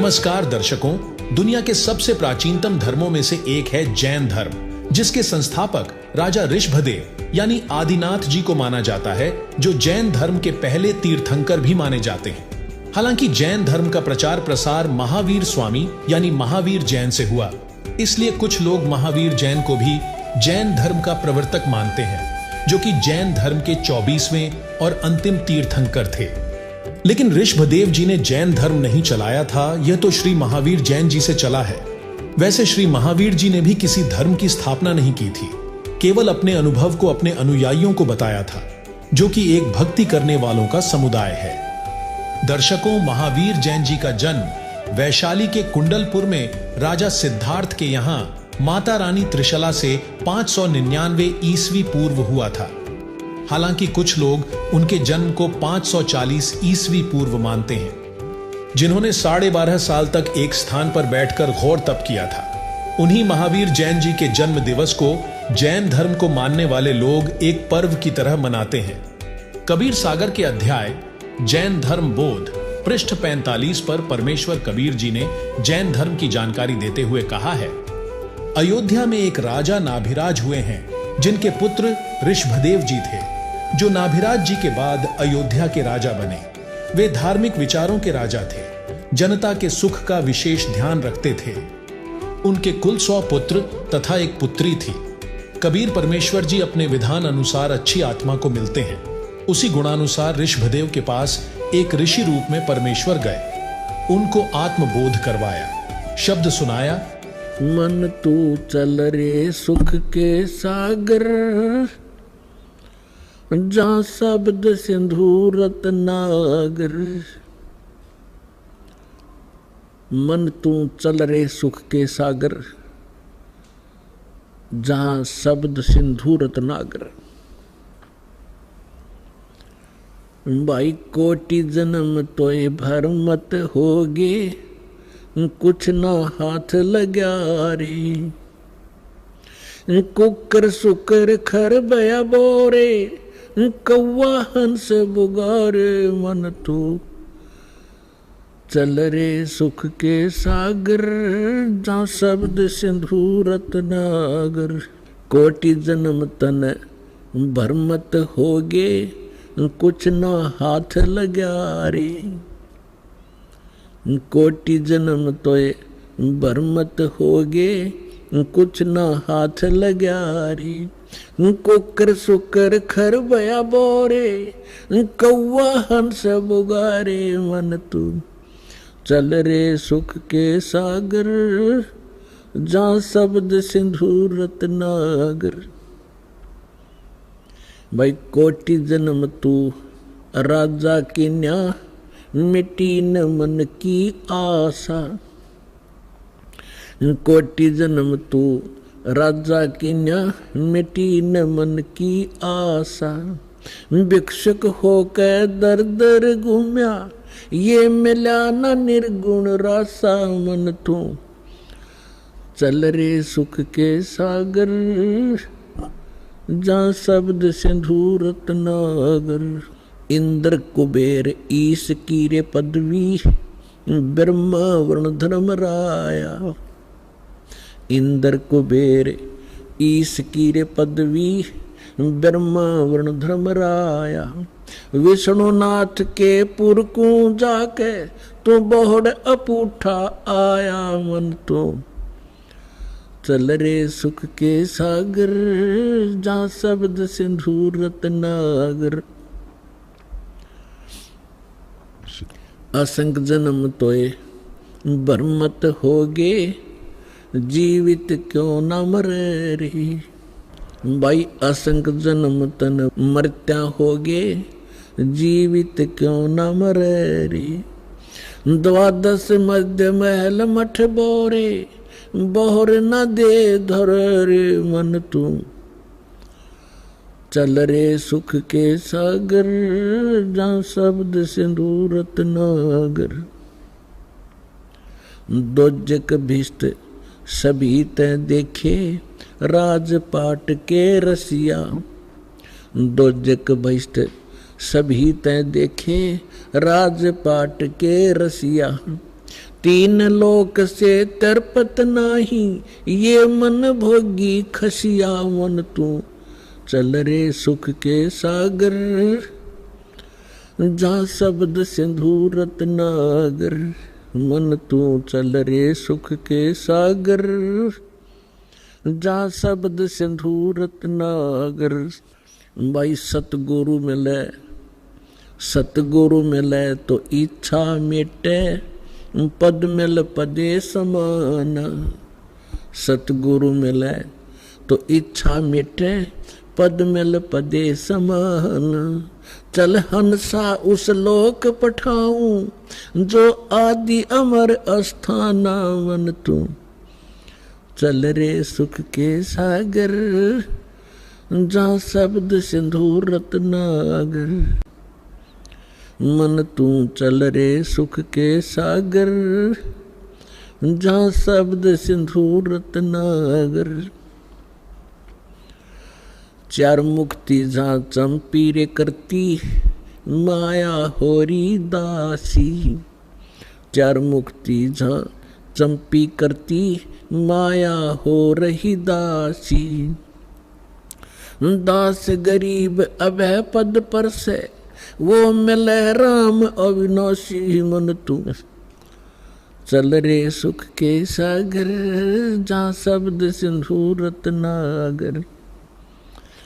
नमस्कार दर्शकों, दुनिया के सबसे प्राचीनतम धर्मों में से एक है जैन धर्म, जिसके संस्थापक राजा ऋषभदेव यानी आदिनाथ जी को माना जाता है, जो जैन धर्म के पहले तीर्थंकर भी माने जाते हैं। हालांकि जैन धर्म का प्रचार प्रसार महावीर स्वामी यानी महावीर जैन से हुआ, इसलिए कुछ लोग महावीर जैन को भी जैन धर्म का प्रवर्तक मानते हैं, जो कि जैन धर्म के 24वें और अंतिम तीर्थंकर थे। लेकिन ऋषभदेव जी ने जैन धर्म नहीं चलाया था, यह तो श्री महावीर जैन जी से चला है। वैसे श्री महावीर जी ने भी किसी धर्म की स्थापना नहीं की थी, केवल अपने अनुभव को अपने अनुयायियों को बताया था, जो कि एक भक्ति करने वालों का समुदाय है। दर्शकों, महावीर जैन जी का जन्म वैशाली के कुंडलपुर में राजा सिद्धार्थ के यहाँ माता रानी त्रिशला से 599 ईस्वी पूर्व हुआ था। हालांकि कुछ लोग उनके जन्म को 540 ईस्वी पूर्व मानते हैं। जिन्होंने 12.5 साल तक एक स्थान पर बैठकर घोर तप किया था, उन्हीं महावीर जैन जी के जन्म दिवस को जैन धर्म को मानने वाले लोग एक पर्व की तरह मनाते हैं। कबीर सागर के अध्याय जैन धर्म बोध पृष्ठ 45 पर परमेश्वर कबीर जी ने जैन धर्म की जानकारी देते हुए कहा है, अयोध्या में एक राजा नाभिराज हुए हैं, जिनके पुत्र ऋषभदेव जी थे, जो नाभिराज जी के बाद अयोध्या के राजा बने। वे धार्मिक विचारों के राजा थे, जनता के सुख का विशेष ध्यान रखते थे। उनके कुल 100 पुत्र तथा एक पुत्री थी। कबीर परमेश्वर जी अपने विधान अनुसार अच्छी आत्मा को मिलते हैं। उसी गुणानुसार ऋषभदेव के पास एक ऋषि रूप में परमेश्वर गए, उनको आत्मबोध करवाया, शब्द सुनाया, मन तू चल रे सुख के सागर, जहाँ शब्द सिंधु रत्नागर। मन तू चल रे सुख के सागर, जहाँ शब्द सिंधु रत्नागर। भाई कोटि जन्म तोय भर मत होगे, कुछ ना हाथ लग्या रे। कुकर सुकर खर बया बोरे, कौवा हंस बुगारे। मन तू चल रे सुख के सागर, जहाँ शब्द सिंधु रत्नागर। कोटि जन्म तन भर मत होगे, कुछ ना हाथ लग्या रे। कोटि जन्म तोय भर मत होगे, कुछ ना हाथ लग्या रे। कुकर सुकर खर बया बोरे, कौवा हंस बुगारे। मन तू चल रे सुख के सागर, जहाँ शब्द सिंधु रत्नागर। भाई कोटि जन्म तू राजा की न्या, मिट्टी न मन की आशा। कोटि जन्म तू राजा की न्या, मिट्टी न मन की आशा। भिक्षुक होकर दर दर घूम्या, ये मिला न निर्गुण रासा। मन तू चल रे सुख के सागर, जहाँ शब्द सिंधु रत्नागर। इंद्र कुबेर ईश की रे पदवी, ब्रह्मा वर्ण धर्म राया। इंद्र कुबेर ईश की रे पदवी, ब्रह्मा वर्ण धर्म राया। विष्णुनाथ के पुरकू जाके, तू बहुड़ अपूठा आया। मन तो चल रे सुख के सागर, जहाँ शब्द सिंधु रत्नागर। असंग जन्म तोय भर मत होगे, जीवित क्यों न मरे रे। भाई असंग जन्म तन मरत्या होगे, जीवित क्यों न मरे रे। 12 मध्य महल मठ बोरे, बोहर न दे धर रे। मन तू चल रे सुख के सागर, जहाँ शब्द सिंधु रत्नागर। दोजक भिष्ट सभी तय देखे, राजपाट के रसिया। दोजक भिष्ट सभी तय देखे, राजपाट के रसिया। तीन लोक से तरपत नाही, ये मन भोगी खसिया मन तू चल रे सुख के सागर, जा शब्द सिंधु रत्नागर, मन तू चल रे सुख के सागर, जा शब्द सिंधु रत्नागर। भाई सतगुरु मिले, सतगुरु मिले तो इच्छा मिटे, पद मिल पदे समाना। सतगुरु मिले तो इच्छा मिटे, पद मिल पदे समाना। चल हंसा उस लोक पठाऊं, जो आदि अमर अस्थाना, मन तू चल रे सुख के सागर, जा शब्द सिंधु रत्नागर, मन तू चल रे सुख के सागर, जा शब्द सिंधु रत्नागर। चार मुक्ति जा चंपी रे करती, माया होरी दासी। चार मुक्ति जा चंपी करती, माया हो रही दासी। दास गरीब अभय पद पर से, वो मिले राम अविनाशी, मन तू चल रे सुख के सागर, जा शब्द सिंधु रत्नागर,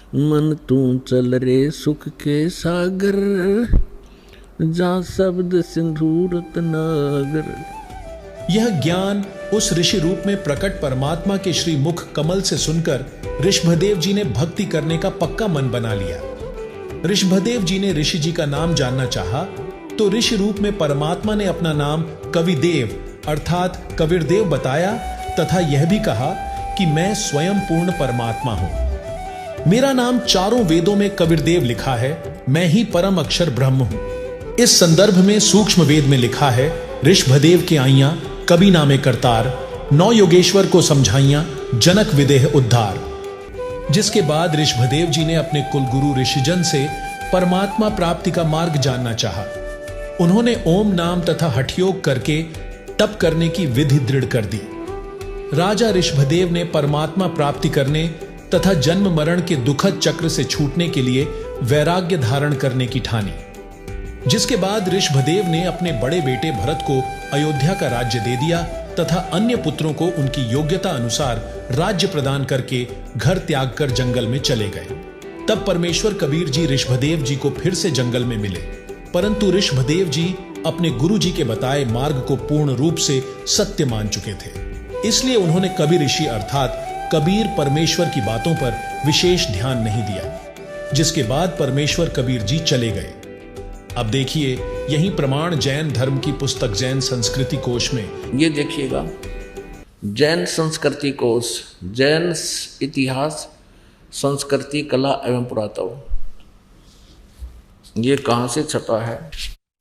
मन तू चल रे सुख के सागर, जा शब्द सिंधु रत्नागर। यह ज्ञान उस ऋषि रूप में प्रकट परमात्मा के श्री मुख कमल से सुनकर ऋषभदेव जी ने भक्ति करने का पक्का मन बना लिया। ऋषभदेव जी ने ऋषि जी का नाम जानना चाहा, तो ऋषि रूप में परमात्मा ने अपना नाम कविदेव अर्थात कबीरदेव बताया तथा यह भी कहा कि मैं स्वयं पूर्ण परमात्मा हूं। मेरा नाम चारों वेदों में कबीरदेव लिखा है, मैं ही परम अक्षर ब्रह्म हूं। इस संदर्भ में सूक्ष्म वेद में लिखा है, ऋषभदेव के आइयां कवि नामे करतार, नौ योगेश्वर को समझाइयां जनक विदेह उद्धार। जिसके बाद ऋषभदेव जी ने अपने कुलगुरु ऋषिजन से परमात्मा प्राप्ति का मार्ग जानना चाहा। उन्होंने ओम नाम तथा हठयोग करके तप करने की विधि दृढ़ कर दी। राजा ऋषभदेव ने परमात्मा प्राप्ति करने तथा जन्म मरण के दुखद चक्र से छूटने के लिए वैराग्य धारण करने की ठानी। जिसके बाद ऋषभदेव ने अपने बड़े बेटे भरत को अयोध्या का राज्य दे दिया तथा अन्य पुत्रों को उनकी योग्यता अनुसार राज्य प्रदान करके घर त्याग कर जंगल में चले गए। तब परमेश्वर कबीर जी ऋषभदेव जी को फिर से जंगल में मिले, परंतु ऋषभदेव जी अपने गुरु जी के बताए मार्ग को पूर्ण रूप से सत्य मान चुके थे। इसलिए उन्होंने कबीर ऋषि अर्थात कबीर परमेश्वर की बातों पर विशेष ध्यान नहीं दिया। जिसके बाद परमेश्वर कबीर जी चले गए। अब देखिए यही प्रमाण जैन धर्म की पुस्तक जैन संस्कृति कोश में। ये देखिएगा, जैन संस्कृति कोश, जैन इतिहास, संस्कृति, कला एवं पुरातत्व। ये कहाँ से छपा है?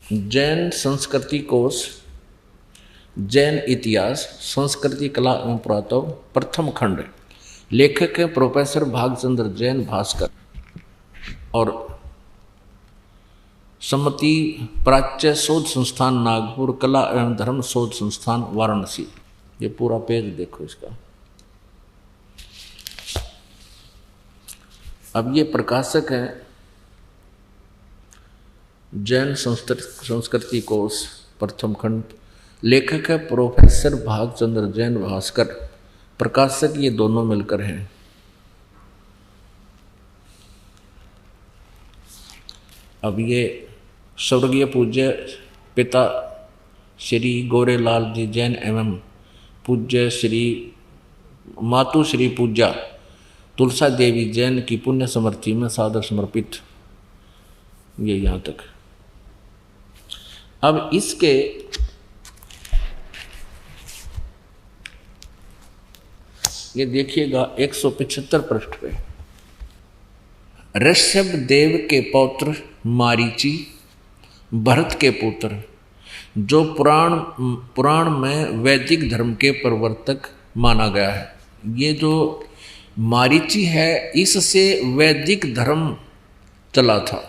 जैन संस्कृति कोश, जैन इतिहास, संस्कृति, कला एवं पुरातत्व, प्रथम खंड। लेखक है प्रोफेसर भागचंद्र जैन भास्कर और सम्मति प्राच्य शोध संस्थान नागपुर, कला एवं धर्म शोध संस्थान वाराणसी। ये पूरा पेज देखो इसका। अब ये प्रकाशक है जैन संस्कृति कोश, प्रथम खंड। लेखक है प्रोफेसर भागचंद्र जैन भास्कर, प्रकाशक ये दोनों मिलकर हैं। अब ये स्वर्गीय पूज्य पिता श्री गोरेलाल जी जैन एवं पूज्य श्री मातु श्री पूज्या तुलसा देवी जैन की पुण्य समर्थी में सादर समर्पित। ये यहाँ तक। अब इसके ये देखिएगा 175 पृष्ठ पे, ऋषभ देव के पौत्र मारीची, भरत के पुत्र, जो पुराण में वैदिक धर्म के प्रवर्तक माना गया है। ये जो मारीची है, इससे वैदिक धर्म चला था।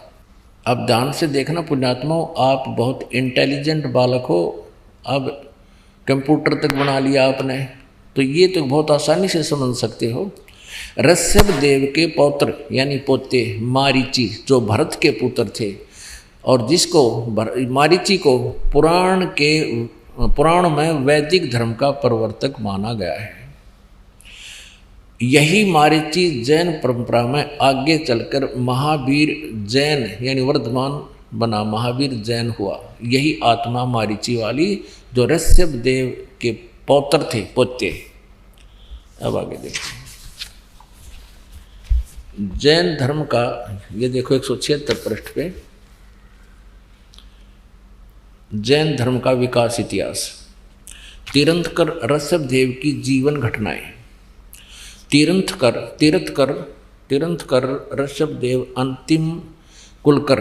अब ध्यान से देखना पुण्यात्माओं, आप बहुत इंटेलिजेंट बालक हो। अब कंप्यूटर तक बना लिया आपने, तो ये तो बहुत आसानी से समझ सकते हो। ऋषभ देव के पौत्र यानी पोते मारीची, जो भरत के पुत्र थे, और जिसको मारीची को पुराण में वैदिक धर्म का प्रवर्तक माना गया है। यही मारीची जैन परंपरा में आगे चलकर महावीर जैन यानी वर्धमान बना, महावीर जैन हुआ। यही आत्मा मारीची वाली जो ऋषभ देव के पौत्र थे, पोते। अब आगे देखते हैं जैन धर्म का, ये देखो 176 पृष्ठ पे, जैन धर्म का विकास इतिहास। तीर्थंकर ऋषभ देव की जीवन घटनाएं। तीर्थंकर ऋषभ देव अंतिम कुलकर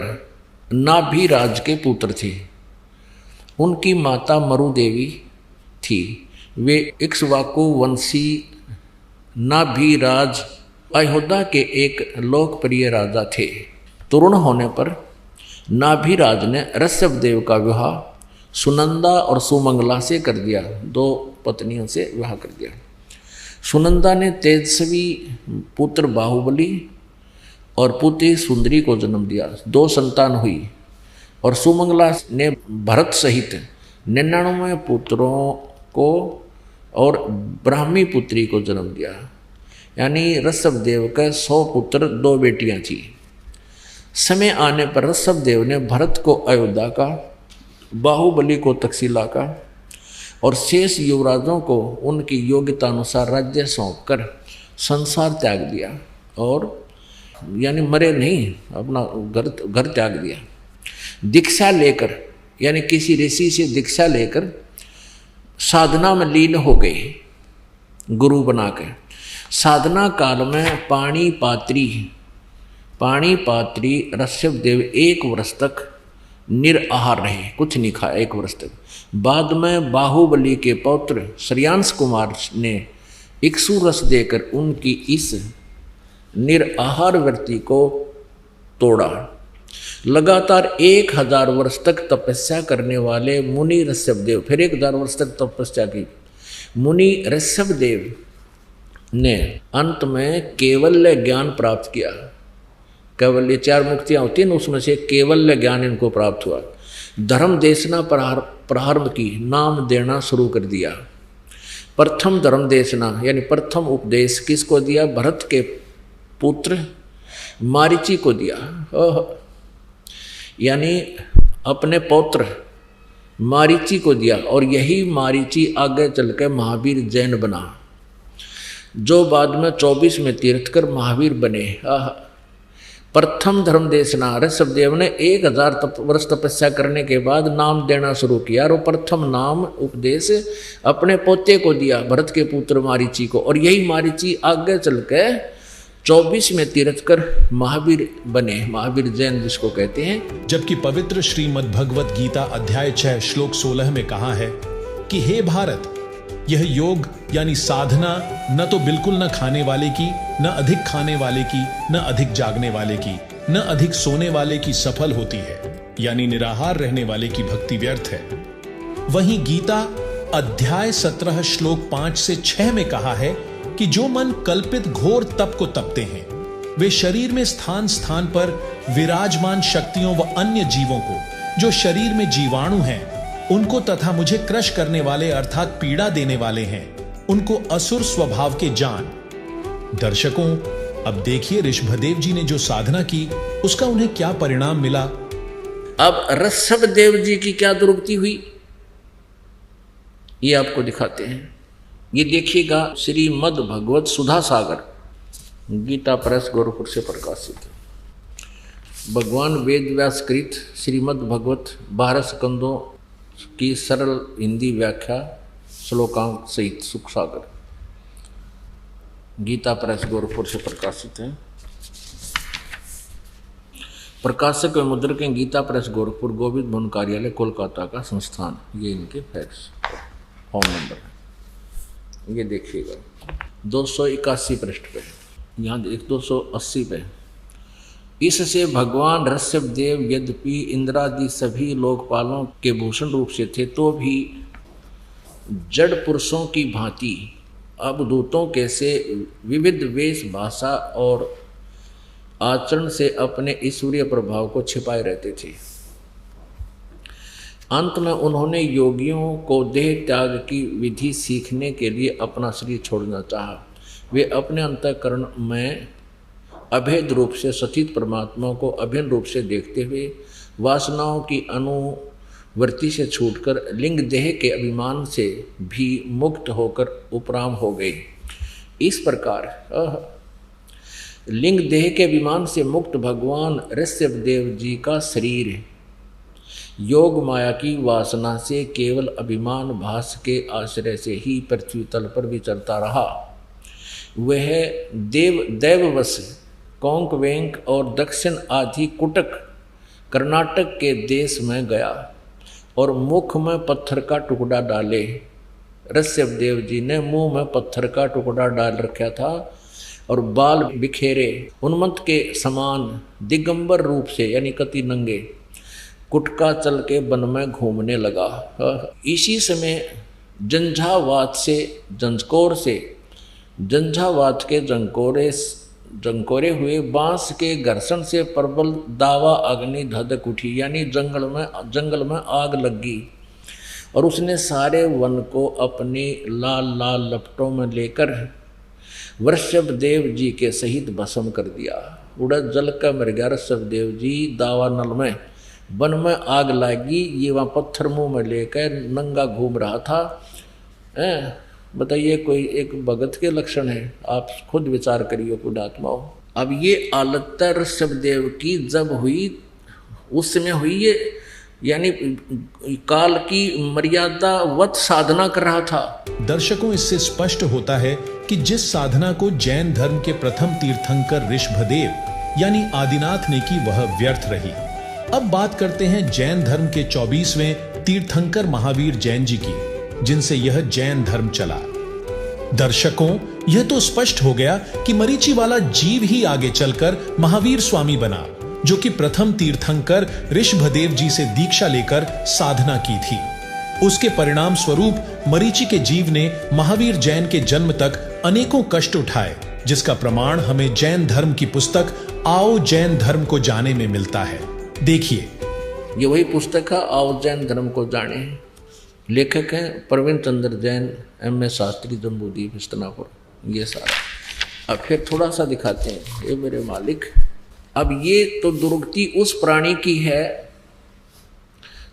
नाभिराज के पुत्र थे। उनकी माता मरु देवी थी। वे इक्ष्वाकु वंशी नाभिराज अयोध्या के एक लोकप्रिय राजा थे। तरुण होने पर नाभिराज ने ऋषभ देव का विवाह सुनंदा और सुमंगला से कर दिया। 2 पत्नियों से विवाह कर दिया। सुनंदा ने तेजस्वी पुत्र बाहुबली और पुत्री सुंदरी को जन्म दिया। 2 संतान हुई। और सुमंगला ने भरत सहित 99 पुत्रों को और ब्राह्मी पुत्री को जन्म दिया। यानी ऋषभ देव के 100 पुत्र 2 बेटियां थी। समय आने पर ऋषभ देव ने भरत को अयोध्या का, बाहुबली को तक्षशिला का और शेष युवराजों को उनकी योग्यता अनुसार राज्य सौंपकर संसार त्याग दिया। और यानी मरे नहीं, अपना घर त्याग दिया। दीक्षा लेकर यानी किसी ऋषि से दीक्षा लेकर साधना में लीन हो गए, गुरु बना के। साधना काल में पाणी पात्री ऋषभ देव 1 वर्ष तक निराहार रहे, कुछ नहीं खाया 1 वर्ष तक। बाद में बाहुबली के पौत्र श्रेयांश कुमार ने इक्ष्वाकु रस देकर उनकी इस निराहार वृत्ति को तोड़ा। लगातार 1000 वर्ष तक तपस्या करने वाले मुनि ऋषभ देव, फिर 1000 वर्ष तक तपस्या की। मुनि ऋषभ देव ने अंत में केवल्य ज्ञान प्राप्त किया। केवल्य 4 मुक्तियां होती हैं, उसमें से केवल्य ज्ञान इनको प्राप्त हुआ। धर्म देशना प्रारंभ की, नाम देना शुरू कर दिया। प्रथम धर्म देशना यानी प्रथम उपदेश किसको दिया? भरत के पुत्र मारीची को दिया। यानी अपने पौत्र मारीची को दिया। और यही मारीची आगे चलकर महावीर जैन बना, जो बाद में 24 में तीर्थकर महावीर बने। प्रथम धर्म देशना, ऋषभ देव ने 1000 वर्ष तपस्या करने के बाद नाम देना शुरू किया। और प्रथम नाम उपदेश अपने पोते को दिया, भरत के पुत्र मारीची को। और यही मारीची आगे चलकर 24 में तीर्थकर महावीर बने, महावीर जैन जिसको कहते हैं। जबकि पवित्र श्रीमद् भगवत गीता अध्याय 6 श्लोक 16 में कहा है कि हे भारत, यह योग यानी साधना न तो बिल्कुल न खाने वाले की, न अधिक खाने वाले की, न अधिक जागने वाले की, न अधिक सोने वाले की सफल होती है, यानी निराहार रहने वाले की भक्ति व्यर्थ है। वहीं गीता अध्याय 17 श्लोक 5 से 6 में कहा है कि जो मन कल्पित घोर तप को तपते हैं, वे शरीर में स्थान स्थान पर विराजमान शक्तियों व अन्य जीवों को, जो शरीर में जीवाणु हैं, उनको तथा मुझे क्रश करने वाले अर्थात पीड़ा देने वाले हैं, उनको असुर स्वभाव के जान। दर्शकों, अब देखिए ऋषभदेव जी ने जो साधना की उसका उन्हें क्या परिणाम मिला। अब ऋषभ देव जी की क्या दुर्गति हुई ये आपको दिखाते हैं। ये देखिएगा श्रीमद् भगवत सुधा सागर, गीता प्रेस गोरखपुर से प्रकाशित। भगवान वेद व्यास कृत श्रीमद् भगवत 12 स्कंदों की सरल हिंदी व्याख्या श्लोकांक सहित सुख सागर, गीता प्रेस गोरखपुर से प्रकाशित है। प्रकाशक व मुद्रक गीता प्रेस गोरखपुर, गोविंद भवन कार्यालय कोलकाता का संस्थान। ये इनके फैक्स फोन नंबर है, ये देखिएगा 281 पृष्ठ पे, यहाँ 280 पे। इससे भगवान ऋषभ देव यद्यपि इंद्रादि सभी लोकपालों के भूषण रूप से थे, तो भी जड़ पुरुषों की भांति अवधूतों के से विविध वेश, भाषा और आचरण से अपने ईश्वरीय प्रभाव को छिपाए रहते थे। अंत में उन्होंने योगियों को देह त्याग की विधि सीखने के लिए अपना शरीर छोड़ना चाहा। वे अपने अंतःकरण में अभेद रूप से सचित परमात्मा को अभिन्न रूप से देखते हुए वासनाओं की अनुवृत्ति से छूटकर लिंग देह के अभिमान से भी मुक्त होकर उपराम हो गए। इस प्रकार लिंग देह के अभिमान से मुक्त भगवान ऋषभदेव जी का शरीर योग माया की वासना से केवल अभिमान भास के आश्रय से ही पृथ्वी तल पर विचरता रहा। वह देववश, कोंक वेंक और दक्षिण आदि कुटक कर्नाटक के देश में गया और मुख में पत्थर का टुकड़ा डाले। ऋषभदेव जी ने मुंह में पत्थर का टुकड़ा डाल रखा था और बाल बिखेरे उन्मत्त के समान दिगंबर रूप से यानी कति नंगे कुटका चल के वन में घूमने लगा। इसी समय झंझावात के जंकोरे हुए बांस के घर्षण से प्रबल दावा अग्नि धधक उठी, यानी जंगल में आग लगी और उसने सारे वन को अपनी लाल लाल लपटों में लेकर ऋषभदेव जी के सहित भस्म कर दिया। उड़द जल का मर गया ऋषभदेव जी दावा नल में। वन में आग लगी, ये वहाँ पत्थर मुंह में लेकर नंगा घूम रहा था। बताइए, कोई एक भगत के लक्षण है? आप खुद विचार करिए पुण्यात्माओं। अब ये हालत ऋषभदेव की जब हुई, उस समय हुई ये, यानी काल की मर्यादा वत साधना कर रहा था। दर्शकों, इससे स्पष्ट होता है कि जिस साधना को जैन धर्म के प्रथम तीर्थंकर ऋषभदेव यानी आदिनाथ ने की, वह व्यर्थ रही। अब बात करते हैं जैन धर्म के 24वें तीर्थंकर महावीर जैन जी की, जिनसे यह जैन धर्म चला। दर्शकों, यह तो स्पष्ट हो गया कि मरीचि वाला जीव ही आगे चलकर महावीर स्वामी बना, जो कि प्रथम तीर्थंकर ऋषभदेव जी से दीक्षा लेकर साधना की थी। उसके परिणाम स्वरूप मरीचि के जीव ने महावीर जैन के जन्म तक अनेकों कष्ट उठाए, जिसका प्रमाण हमें जैन धर्म की पुस्तक आओ जैन धर्म को जाने में मिलता है। देखिए, ये वही पुस्तक है आओ जैन धर्म को जाने। लेखक हैं प्रवीण चंद्र जैन, M.A. शास्त्री, जम्बूद्वीप, हस्तिनापुर। ये सारा अब फिर थोड़ा सा दिखाते हैं। ये मेरे मालिक, अब ये तो दुर्गति उस प्राणी की है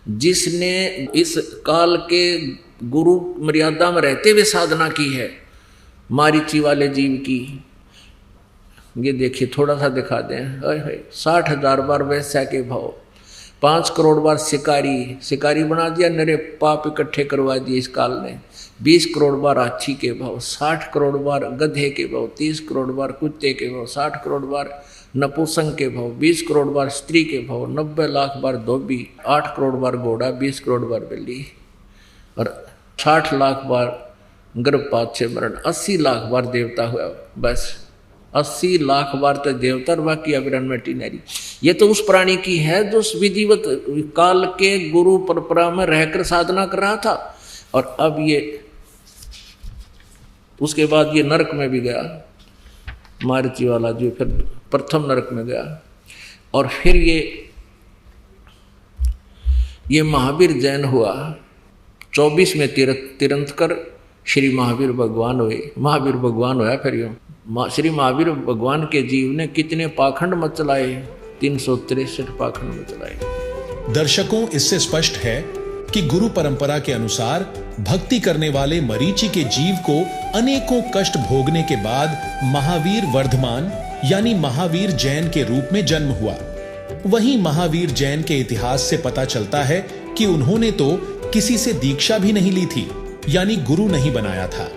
जिसने इस काल के गुरु मर्यादा में रहते हुए साधना की है, मारीची वाले जीव की। ये देखिए, थोड़ा सा दिखा दें। 60,000 बार वैश्या के भाव, 5 करोड़ बार शिकारी बना दिया, नरे पाप इकट्ठे करवा दिए इस काल ने। 20 करोड़ बार हाथी के भाव, 60 करोड़ बार गधे के भाव, 30 करोड़ बार कुत्ते के भाव, 60 करोड़ बार नपुंसक के भाव, 20 करोड़ बार स्त्री के भाव, 90 लाख बार धोबी, 8 करोड़ बार घोड़ा, 20 करोड़ बार बिल्ली और 60 लाख बार गर्भपात से मरण, 80 लाख बार देवता हुआ। बस 80 लाख बार तो देवता और बाकी अविरण में टिनरी। ये तो उस प्राणी की है जो विधिवत काल के गुरु परंपरा में रहकर साधना कर रहा था। और अब ये उसके बाद ये नरक में भी गया, मारुति वाला जो फिर प्रथम नरक में गया। और फिर ये महावीर जैन हुआ। 24 में तीर्थंकर श्री महावीर भगवान हुए। महावीर भगवान होया फिर यूं श्री महावीर भगवान के जीव ने कितने पाखंड मत चलाए, 363 पाखंड मत चलाए। दर्शकों, इससे स्पष्ट है कि गुरु परंपरा के अनुसार भक्ति करने वाले मरीचि के जीव को अनेकों कष्ट भोगने के बाद महावीर वर्धमान यानी महावीर जैन के रूप में जन्म हुआ। वहीं महावीर जैन के इतिहास से पता चलता है कि उन्होंने तो किसी से दीक्षा भी नहीं ली थी, यानी गुरु नहीं बनाया था।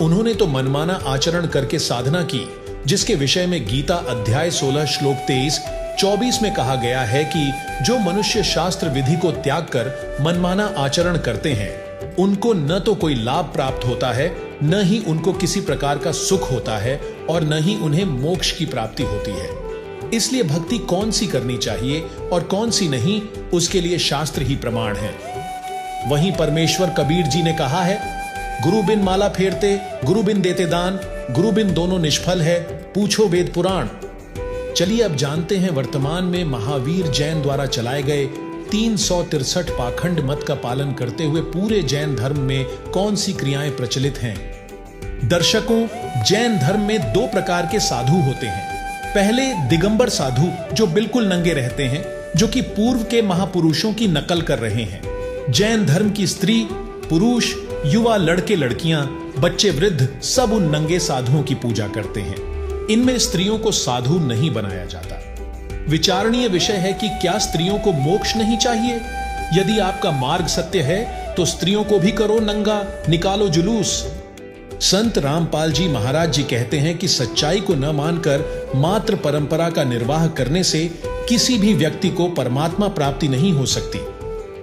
उन्होंने तो मनमाना आचरण करके साधना की, जिसके विषय में गीता अध्याय 16 श्लोक 23-24 में कहा गया है कि जो मनुष्य शास्त्र विधि को त्याग कर मनमाना आचरण करते हैं, उनको न तो कोई लाभ प्राप्त होता है, न ही उनको किसी प्रकार का सुख होता है और न ही उन्हें मोक्ष की प्राप्ति होती है। इसलिए भक्ति कौन सी करनी चाहिए और कौन सी नहीं, उसके लिए शास्त्र ही प्रमाण है। वहीं परमेश्वर कबीर जी ने कहा है, गुरु बिन माला फेरते, गुरु बिन देते दान, गुरु बिन दोनों निष्फल है, पूछो वेद पुराण। चलिए अब जानते हैं वर्तमान में महावीर जैन द्वारा चलाए गए 363 पाखंड मत का पालन करते हुए पूरे जैन धर्म में कौन सी क्रियाएं प्रचलित हैं। दर्शकों, जैन धर्म में 2 प्रकार के साधु होते हैं। पहले दिगंबर साधु जो बिल्कुल नंगे रहते हैं, जो कि पूर्व के महापुरुषों की नकल कर रहे हैं। जैन धर्म की स्त्री, पुरुष, युवा, लड़के लड़कियां, बच्चे, वृद्ध सब उन नंगे साधुओं की पूजा करते हैं। इनमें स्त्रियों को साधु नहीं बनाया जाता। विचारणीय विषय है कि क्या स्त्रियों को मोक्ष नहीं चाहिए? यदि आपका मार्ग सत्य है तो स्त्रियों को भी करो नंगा, निकालो जुलूस। संत रामपाल जी महाराज जी कहते हैं कि सच्चाई को न मानकर मात्र परंपरा का निर्वाह करने से किसी भी व्यक्ति को परमात्मा प्राप्ति नहीं हो सकती,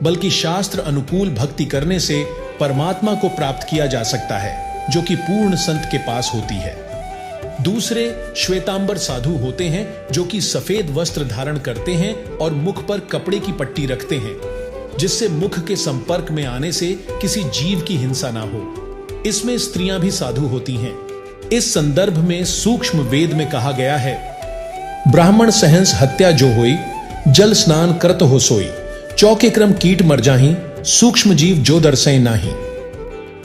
बल्कि शास्त्र अनुकूल भक्ति करने से परमात्मा को प्राप्त किया जा सकता है, जो कि पूर्ण संत के पास होती है। दूसरे श्वेतांबर साधु होते हैं, जो कि सफेद वस्त्र धारण करते हैं और मुख पर कपड़े की पट्टी रखते हैं, जिससे मुख के संपर्क में आने से किसी जीव की हिंसा ना हो। इसमें स्त्रियां भी साधु होती हैं। इस संदर्भ में सूक्ष्म वेद में कहा गया है, ब्राह्मण सहंस हत्या जो होई, जल स्नान करत हो सोई, चौके क्रम कीट मर जाही, सूक्ष्म जीव जो दर्शय नाही।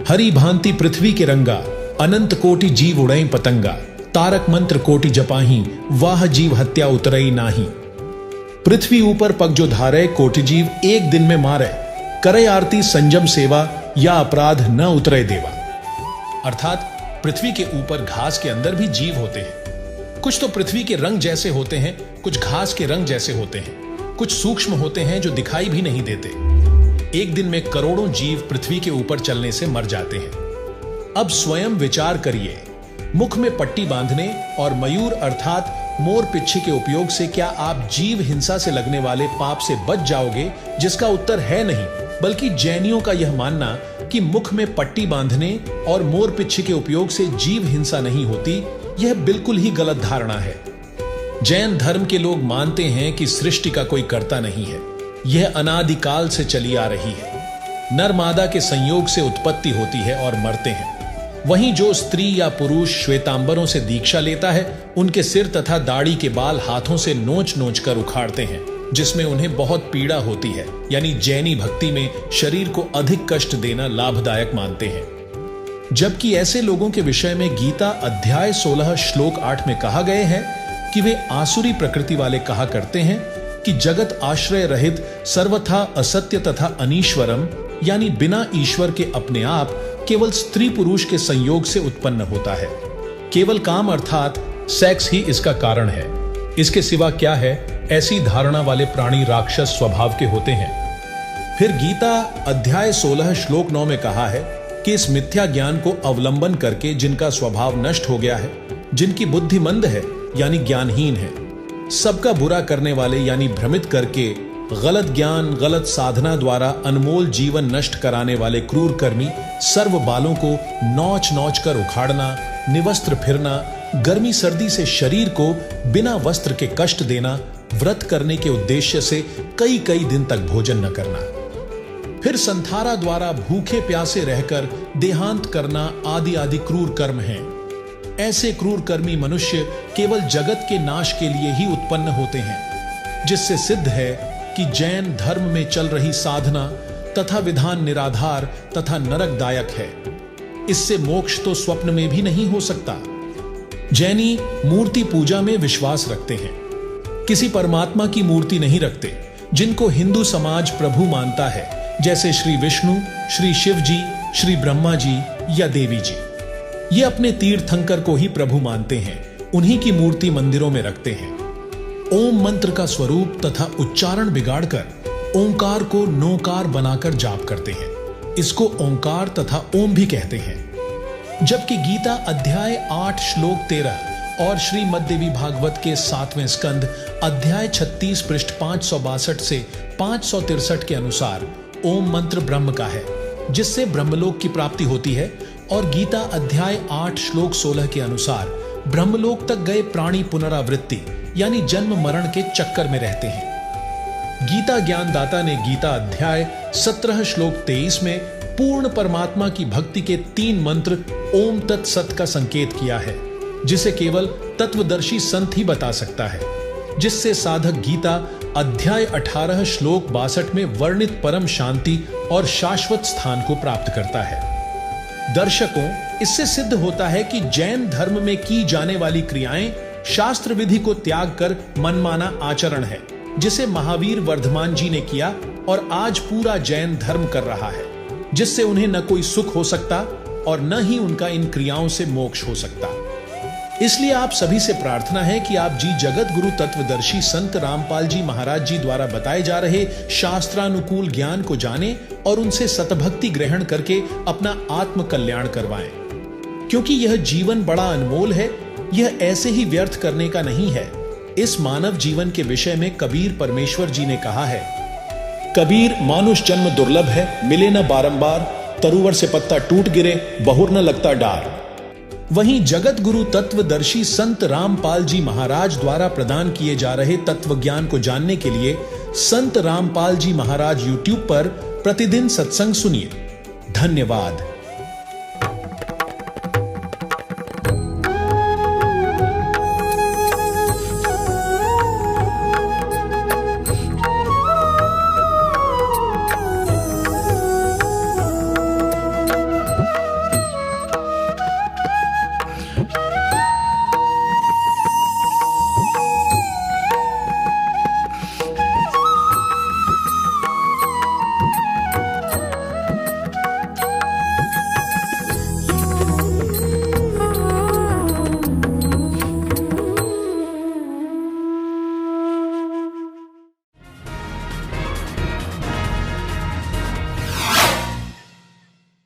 हरि भांति पृथ्वी के रंगा, अनंत कोटि जीव उड़ई पतंगा, तारक मंत्र कोटि जपाही, वाह जीव हत्या उतरई नाही। पृथ्वी ऊपर पग जो धारे, कोटि जीव एक दिन में मारे, करे आरती संयम सेवा, या अपराध न उतरे देवा। अर्थात पृथ्वी के ऊपर घास के अंदर भी जीव होते हैं। कुछ तो पृथ्वी के रंग जैसे होते हैं, कुछ घास के रंग जैसे होते हैं, कुछ सूक्ष्म होते हैं जो दिखाई भी नहीं देते। एक दिन में करोड़ों जीव पृथ्वी के ऊपर चलने से मर जाते हैं। अब स्वयं विचार करिए, मुख में पट्टी बांधने और मयूर अर्थात मोर पिच्छी के उपयोग से क्या आप जीव हिंसा से लगने वाले पाप से बच जाओगे? जिसका उत्तर है नहीं, बल्कि जैनियों का यह मानना कि मुख में पट्टी बांधने और मोर पिच्छी के उपयोग से जीव हिंसा नहीं होती, यह बिल्कुल ही गलत धारणा है। जैन धर्म के लोग मानते हैं कि सृष्टि का कोई कर्ता नहीं है, यह अनादिकाल से चली आ रही है। नर मादा के संयोग से उत्पत्ति होती है और मरते हैं। वहीं जो स्त्री या पुरुष श्वेतांबरों से दीक्षा लेता है, उनके सिर तथा दाढ़ी के बाल हाथों से नोच नोच कर उखाड़ते हैं, जिसमें उन्हें बहुत पीड़ा होती है। यानी जैनी भक्ति में शरीर को अधिक कष्ट देना लाभदायक मानते हैं। जबकि ऐसे लोगों के विषय में गीता अध्याय 16 श्लोक 8 में कहा गए हैं कि वे आसुरी प्रकृति वाले कहा करते हैं कि जगत आश्रय रहित सर्वथा असत्य तथा अनीश्वरम, यानी बिना ईश्वर के अपने आप केवल स्त्री पुरुष के संयोग से उत्पन्न होता है। केवल काम अर्थात सेक्स ही इसका कारण है, इसके सिवा क्या है? ऐसी धारणा वाले प्राणी राक्षस स्वभाव के होते हैं। फिर गीता अध्याय 16 श्लोक 9 में कहा है कि इस मिथ्या ज्ञान को अवलंबन करके जिनका स्वभाव नष्ट हो गया है, जिनकी बुद्धि मंद है यानी ज्ञानहीन है, सबका बुरा करने वाले यानी भ्रमित करके गलत ज्ञान गलत साधना द्वारा अनमोल जीवन नष्ट कराने वाले क्रूर कर्मी सर्व बालों को नोच नोच कर उखाड़ना, निवस्त्र फिरना, गर्मी सर्दी से शरीर को बिना वस्त्र के कष्ट देना, व्रत करने के उद्देश्य से कई कई दिन तक भोजन न करना, फिर संथारा द्वारा भूखे प्यासे रहकर देहांत करना आदि आदि क्रूर कर्म हैं। ऐसे क्रूर कर्मी मनुष्य केवल जगत के नाश के लिए ही उत्पन्न होते हैं, जिससे सिद्ध है कि जैन धर्म में चल रही साधना तथा विधान निराधार तथा नरकदायक है। इससे मोक्ष तो स्वप्न में भी नहीं हो सकता। जैनी मूर्ति पूजा में विश्वास रखते हैं, किसी परमात्मा की मूर्ति नहीं रखते, जिनको हिंदू समाज प्रभु मानता है, जैसे श्री विष्णु, श्री शिव जी, श्री ब्रह्मा जी या देवी जी। ये अपने तीर्थंकर को ही प्रभु मानते हैं, उन्हीं की मूर्ति मंदिरों में रखते हैं। ओम मंत्र का स्वरूप तथा उच्चारण बिगाड़कर ओंकार को नोकार बनाकर जाप करते हैं। इसको ओंकार तथा ओम भी कहते हैं। जबकि गीता अध्याय 8 श्लोक 13 और श्रीमद् देवी भागवत के 7वें स्कंद अध्याय 36 पृष्ठ 562 से 563 के अनुसार ओम मंत्र ब्रह्म का है, जिससे ब्रह्मलोक की प्राप्ति होती है। और गीता अध्याय 8 श्लोक 16 के अनुसार ब्रह्मलोक तक गए प्राणी पुनरावृत्ति यानी जन्म मरण के चक्कर में रहते हैं। गीता ज्ञानदाता ने गीता अध्याय 17 श्लोक 23 में पूर्ण परमात्मा की भक्ति के 3 मंत्र ओम तत्सत का संकेत किया है, जिसे केवल तत्वदर्शी संत ही बता सकता है, जिससे साधक गीता अध्याय 18 श्लोक 62 में वर्णित परम शांति और शाश्वत स्थान को प्राप्त करता है। दर्शकों, इससे सिद्ध होता है कि जैन धर्म में की जाने वाली क्रियाएं शास्त्र विधि को त्याग कर मनमाना आचरण है, जिसे महावीर वर्धमान जी ने किया और आज पूरा जैन धर्म कर रहा है, जिससे उन्हें न कोई सुख हो सकता और न ही उनका इन क्रियाओं से मोक्ष हो सकता। इसलिए आप सभी से प्रार्थना है कि आप जी जगत गुरु तत्वदर्शी संत रामपाल जी महाराज जी द्वारा बताए जा रहे शास्त्रानुकूल ज्ञान को जानें और उनसे सतभक्ति ग्रहण करके अपना आत्म कल्याण करवाएं, क्योंकि यह जीवन बड़ा अनमोल है, यह ऐसे ही व्यर्थ करने का नहीं है। इस मानव जीवन के विषय में कबीर परमेश्वर जी ने कहा है, कबीर मानुष जन्म दुर्लभ है, मिले न बारंबार, तरुवर से पत्ता टूट गिरे, बहुर न लगता डार। वहीं जगत गुरु तत्वदर्शी संत रामपाल जी महाराज द्वारा प्रदान किए जा रहे तत्व ज्ञान को जानने के लिए संत रामपाल जी महाराज YouTube पर प्रतिदिन सत्संग सुनिए। धन्यवाद।